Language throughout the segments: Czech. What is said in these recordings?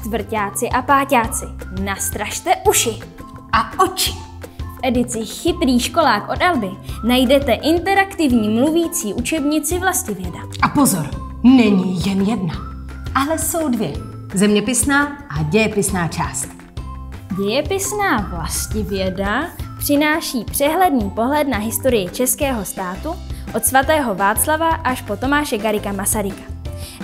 čtvrťáci a páťáci, nastražte uši A oči. V edici Chytrý školák od Alby najdete interaktivní mluvící učebnici vlastivěda. A pozor, není jen jedna, ale jsou dvě. Zeměpisná a dějepisná část. Dějepisná vlastivěda přináší přehledný pohled na historii českého státu od svatého Václava až po Tomáše Garrigua Masaryka.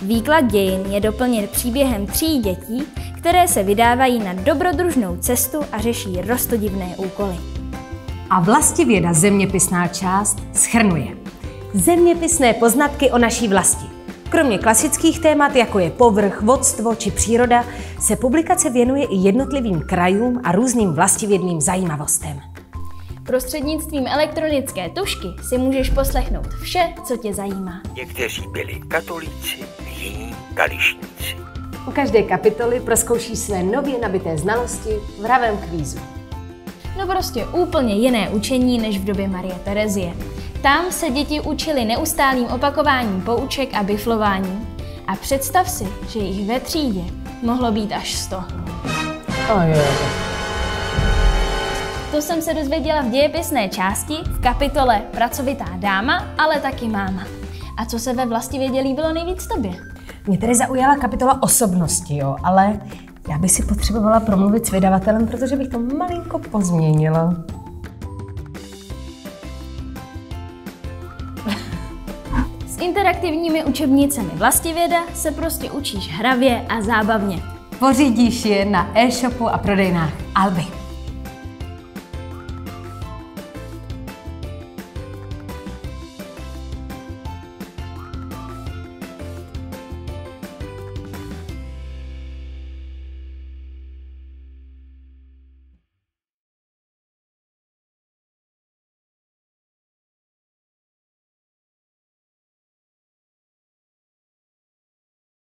Výklad dějin je doplněn příběhem 3 dětí, které se vydávají na dobrodružnou cestu a řeší roztodivné úkoly. A vlastivěda zeměpisná část shrnuje zeměpisné poznatky o naší vlasti. Kromě klasických témat, jako je povrch, vodstvo či příroda, se publikace věnuje i jednotlivým krajům a různým vlastivědným zajímavostem. Prostřednictvím elektronické tužky si můžeš poslechnout vše, co tě zajímá. Někteří byli katolíci, jiní kališníci. U každé kapitoly prozkoušíš své nově nabité znalosti v hravém kvízu. No prostě úplně jiné učení než v době Marie Terezie. Tam se děti učili neustálým opakováním pouček a biflováním. A představ si, že jich ve třídě mohlo být až 100. To jsem se dozvěděla v dějepisné části v kapitole Pracovitá dáma, ale taky máma. A co se ve vlastivědě líbilo nejvíc tobě? Mě tedy zaujala kapitola osobnosti, jo, ale já bych si potřebovala promluvit s vydavatelem, protože bych to malinko pozměnila. S interaktivními učebnicemi vlastivěda se prostě učíš hravě a zábavně. Pořídíš je na e-shopu a prodejnách Alby.